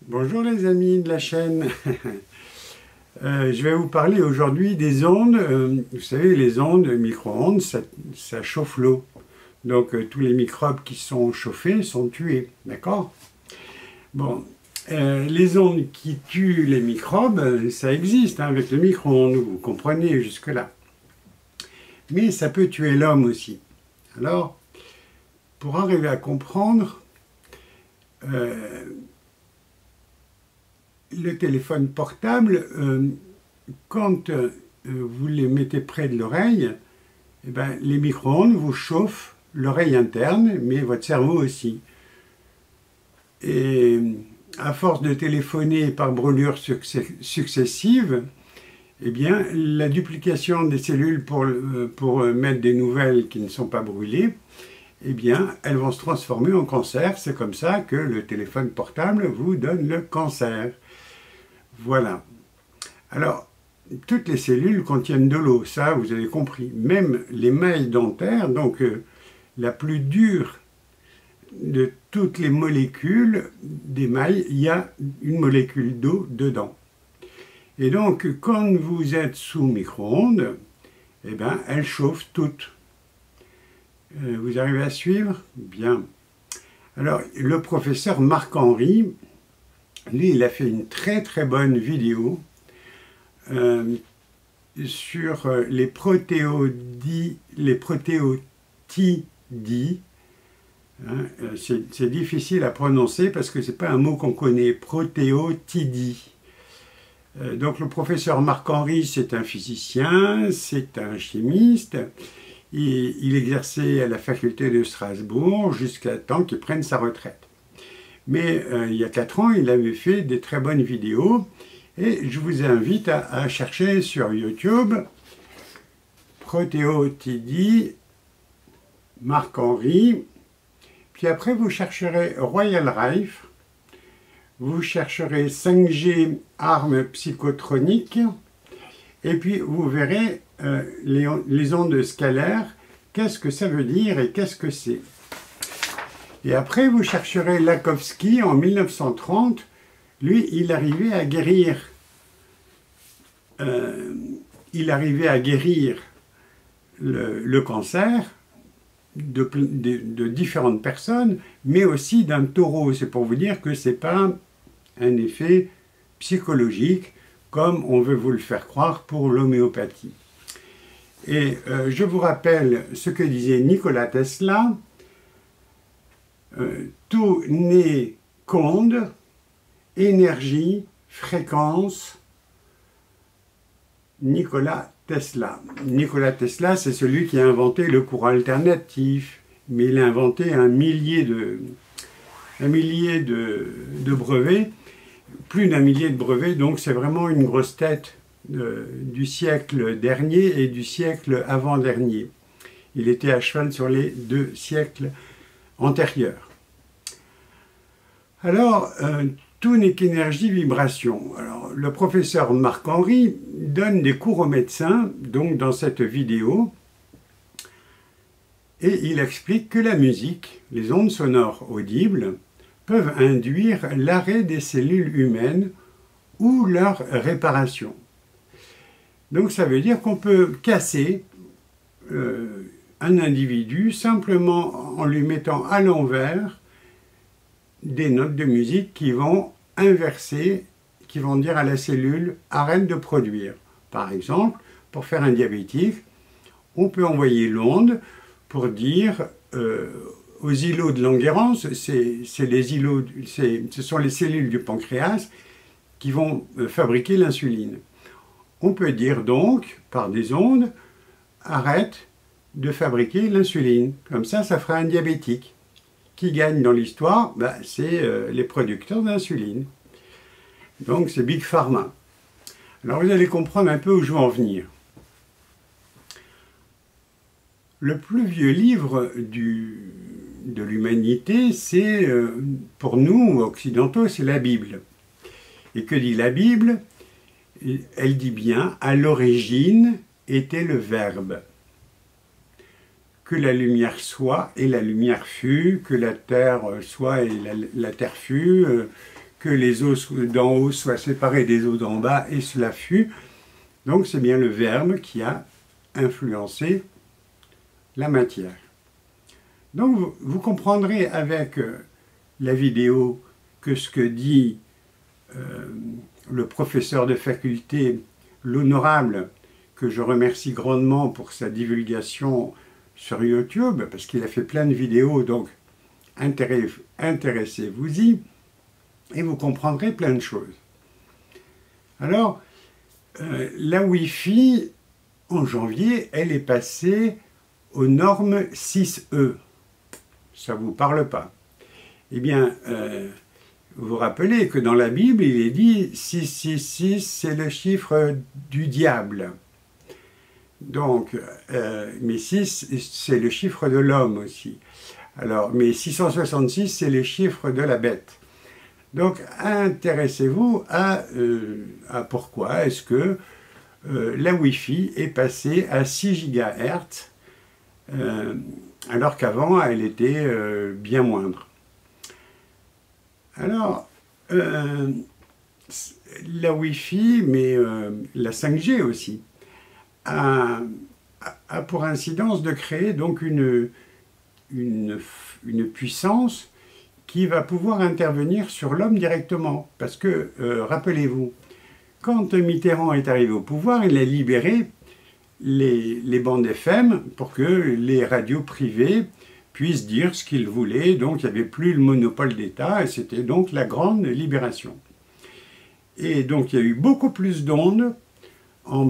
Bonjour les amis de la chaîne. Je vais vous parler aujourd'hui des ondes. Vous savez, les ondes micro-ondes, ça chauffe l'eau. Donc tous les microbes qui sont chauffés sont tués. D'accord? Bon, les ondes qui tuent les microbes, ça existe hein, avec le micro-ondes, vous comprenez jusque-là. Mais ça peut tuer l'homme aussi. Alors, pour arriver à comprendre, le téléphone portable, quand vous les mettez près de l'oreille, eh ben, les micro-ondes vous chauffent l'oreille interne, mais votre cerveau aussi. Et à force de téléphoner par brûlures successives, eh bien, la duplication des cellules pour mettre des nouvelles qui ne sont pas brûlées, eh bien, elles vont se transformer en cancer. C'est comme ça que le téléphone portable vous donne le cancer. Voilà. Alors, toutes les cellules contiennent de l'eau, ça vous avez compris. Même les mailles dentaires, donc la plus dure de toutes les molécules des mailles, il y a une molécule d'eau dedans. Et donc, quand vous êtes sous micro-ondes, eh bien, elles chauffent toutes. Vous arrivez à suivre? Bien. Alors, le professeur Marc-Henri, lui, il a fait une très très bonne vidéo sur les protéotidies. Hein, c'est difficile à prononcer parce que ce n'est pas un mot qu'on connaît, protéotidies. Donc le professeur Marc-Henri, c'est un physicien, c'est un chimiste. Il exerçait à la faculté de Strasbourg jusqu'à temps qu'il prenne sa retraite. Mais il y a 4 ans, il avait fait des très bonnes vidéos et je vous invite à chercher sur YouTube Protéotidies Marc-Henri. Puis après, vous chercherez Royal Rife, vous chercherez 5G armes psychotroniques et puis vous verrez les ondes scalaires, qu'est-ce que ça veut dire et qu'est-ce que c'est. Et après, vous chercherez Lakhovsky en 1930. Lui, il arrivait à guérir. Le cancer de différentes personnes, mais aussi d'un taureau. C'est pour vous dire que ce n'est pas un effet psychologique comme on veut vous le faire croire pour l'homéopathie. Et je vous rappelle ce que disait Nikola Tesla. Tout n'est qu'onde, énergie, fréquence. Nikola Tesla. Nikola Tesla, c'est celui qui a inventé le courant alternatif, mais il a inventé un millier de brevets, plus d'un millier de brevets, donc c'est vraiment une grosse tête du siècle dernier et du siècle avant-dernier. Il était à cheval sur les 2 siècles antérieurs. Alors, tout n'est qu'énergie, vibration. Alors, le professeur Marc-Henri donne des cours aux médecins, donc dans cette vidéo, et il explique que la musique, les ondes sonores audibles, peuvent induire l'arrêt des cellules humaines ou leur réparation. Donc ça veut dire qu'on peut casser un individu simplement en lui mettant à l'envers des notes de musique qui vont inverser, qui vont dire à la cellule « arrête de produire ». Par exemple, pour faire un diabétique, on peut envoyer l'onde pour dire aux îlots de Langerhans, ce sont les cellules du pancréas qui vont fabriquer l'insuline. On peut dire donc, par des ondes, arrête de fabriquer l'insuline. Comme ça fera un diabétique. Qui gagne dans l'histoire, c'est les producteurs d'insuline. Donc c'est Big Pharma. Alors vous allez comprendre un peu où je veux en venir. Le plus vieux livre de l'humanité, c'est, pour nous occidentaux, c'est la Bible. Et que dit la Bible? Elle dit bien, à l'origine était le Verbe. Que la lumière soit et la lumière fut, que la terre soit et la terre fut, que les eaux d'en haut soient séparées des eaux d'en bas, et cela fut. Donc c'est bien le verbe qui a influencé la matière. Donc vous comprendrez avec la vidéo que ce que dit le professeur de faculté, l'honorable, que je remercie grandement pour sa divulgation sur YouTube, parce qu'il a fait plein de vidéos, donc intéressez-vous-y, et vous comprendrez plein de choses. Alors, la Wi-Fi, en janvier, elle est passée aux normes 6E. Ça ne vous parle pas? Eh bien, vous vous rappelez que dans la Bible, il est dit 666, c'est le chiffre du diable. Donc, mais 6, c'est le chiffre de l'homme aussi. Alors, mais 666, c'est le chiffre de la bête. Donc, intéressez-vous à pourquoi est-ce que la Wi-Fi est passée à 6 GHz, alors qu'avant, elle était bien moindre. Alors, la Wi-Fi, mais la 5G aussi, a pour incidence de créer donc une puissance qui va pouvoir intervenir sur l'homme directement. Parce que, rappelez-vous, quand Mitterrand est arrivé au pouvoir, il a libéré les bandes FM pour que les radios privées puissent dire ce qu'ils voulaient. Donc il n'y avait plus le monopole d'État et c'était donc la grande libération. Et donc il y a eu beaucoup plus d'ondes en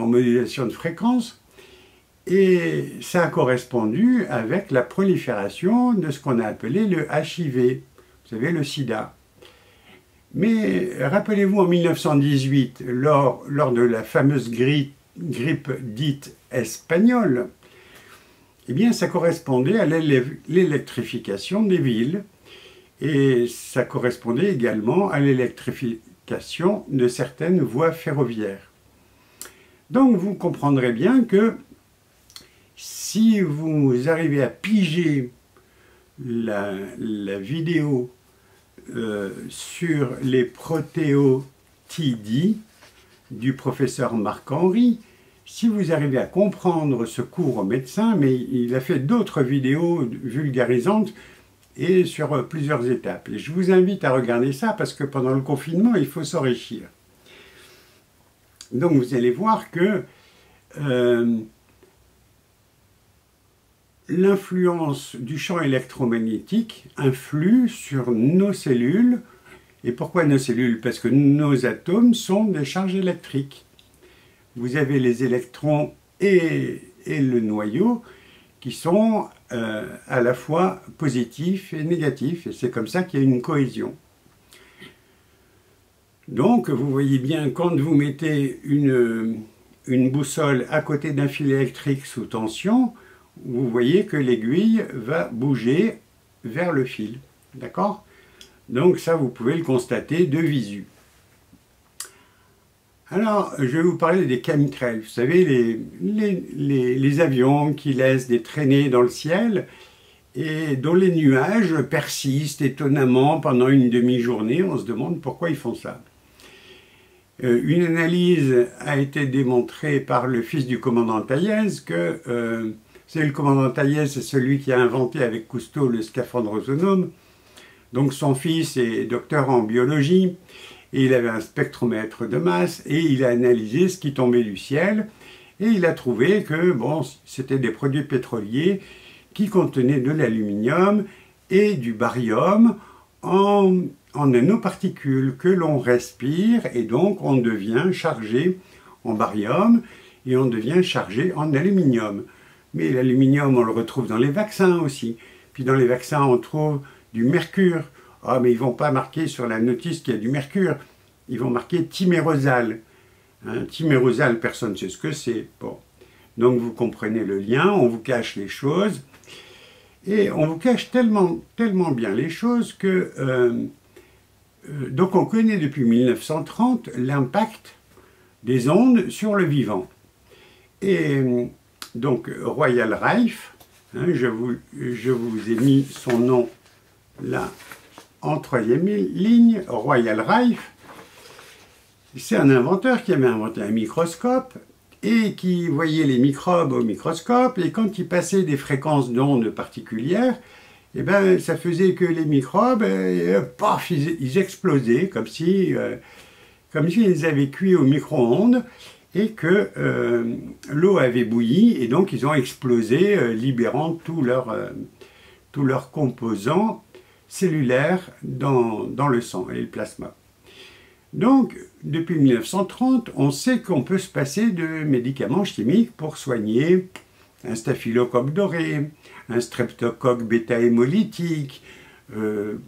modulation de fréquence, et ça a correspondu avec la prolifération de ce qu'on a appelé le HIV, vous savez, le sida. Mais rappelez-vous, en 1918, lors de la fameuse grippe dite espagnole, eh bien ça correspondait à l'électrification des villes, et ça correspondait également à l'électrification de certaines voies ferroviaires. Donc vous comprendrez bien que si vous arrivez à piger la vidéo sur les protéotidies du professeur Marc-Henri, si vous arrivez à comprendre ce cours au médecin, mais il a fait d'autres vidéos vulgarisantes et sur plusieurs étapes. Et je vous invite à regarder ça parce que pendant le confinement, il faut s'enrichir. Donc vous allez voir que l'influence du champ électromagnétique influe sur nos cellules. Et pourquoi nos cellules? Parce que nos atomes sont des charges électriques. Vous avez les électrons et le noyau qui sont à la fois positifs et négatifs. Et c'est comme ça qu'il y a une cohésion. Donc, vous voyez bien, quand vous mettez une boussole à côté d'un fil électrique sous tension, vous voyez que l'aiguille va bouger vers le fil. D'accord? Donc ça, vous pouvez le constater de visu. Alors, je vais vous parler des chemtrails. Vous savez, les avions qui laissent des traînées dans le ciel et dont les nuages persistent étonnamment pendant une demi-journée. On se demande pourquoi ils font ça. Une analyse a été démontrée par le fils du commandant Taillez que c'est le commandant Taillez, c'est celui qui a inventé avec Cousteau le scaphandre autonome. Donc son fils est docteur en biologie et il avait un spectromètre de masse et il a analysé ce qui tombait du ciel et il a trouvé que bon, c'était des produits pétroliers qui contenaient de l'aluminium et du barium en nanoparticules que l'on respire et donc on devient chargé en barium et on devient chargé en aluminium. Mais l'aluminium, on le retrouve dans les vaccins aussi. Puis dans les vaccins, on trouve du mercure. Ah, mais ils ne vont pas marquer sur la notice qu'il y a du mercure. Ils vont marquer thymérosal. Hein, thymérosal, personne ne sait ce que c'est. Bon. Donc vous comprenez le lien, on vous cache les choses. Et on vous cache tellement bien les choses que... donc on connaît depuis 1930 l'impact des ondes sur le vivant. Et donc Royal Rife, hein, je vous ai mis son nom là en troisième ligne, Royal Rife. C'est un inventeur qui avait inventé un microscope et qui voyait les microbes au microscope, et quand il passait des fréquences d'ondes particulières, eh ben, ça faisait que les microbes, paf, ils explosaient comme si ils avaient cuit au micro-ondes et que l'eau avait bouilli, et donc ils ont explosé, libérant tous leurs composants cellulaires dans le sang et le plasma. Donc, depuis 1930, on sait qu'on peut se passer de médicaments chimiques pour soigner un staphylocoque doré, un streptocoque bêta-hémolytique, le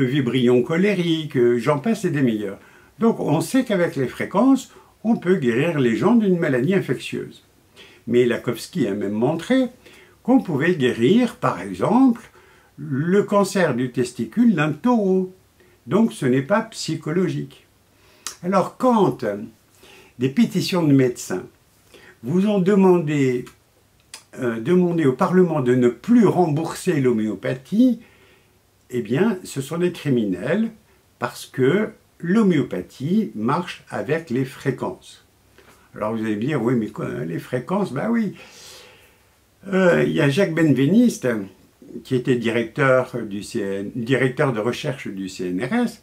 vibrion colérique, j'en passe et des meilleurs. Donc, on sait qu'avec les fréquences, on peut guérir les gens d'une maladie infectieuse. Mais Lakhovsky a même montré qu'on pouvait guérir, par exemple, le cancer du testicule d'un taureau. Donc ce n'est pas psychologique. Alors quand des pétitions de médecins vous ont demandé au Parlement de ne plus rembourser l'homéopathie, eh bien ce sont des criminels, parce que l'homéopathie marche avec les fréquences. Alors vous allez me dire, oui mais quoi, les fréquences, ben oui. Il y a Jacques Benveniste, qui était directeur de recherche du CNRS,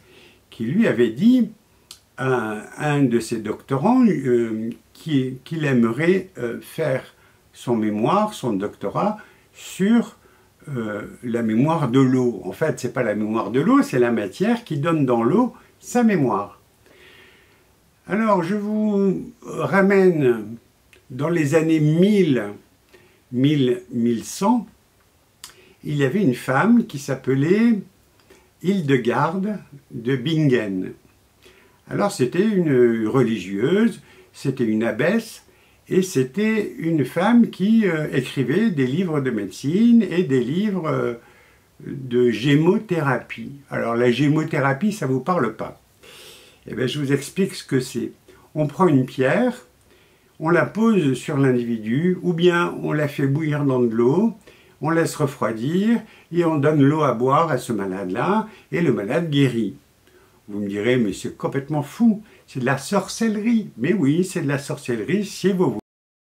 qui lui avait dit à un de ses doctorants qu'il aimerait faire son mémoire, son doctorat, sur la mémoire de l'eau. En fait, ce n'est pas la mémoire de l'eau, c'est la matière qui donne dans l'eau sa mémoire. Alors, je vous ramène dans les années 1100, il y avait une femme qui s'appelait Hildegarde de Bingen. Alors c'était une religieuse, c'était une abbesse, et c'était une femme qui écrivait des livres de médecine et des livres de gémothérapie. Alors la gémothérapie, ça ne vous parle pas? Eh bien, je vous explique ce que c'est. On prend une pierre, on la pose sur l'individu, ou bien on la fait bouillir dans de l'eau, on laisse refroidir et on donne l'eau à boire à ce malade-là, et le malade guérit. Vous me direz, mais c'est complètement fou, c'est de la sorcellerie. Mais oui, c'est de la sorcellerie si vous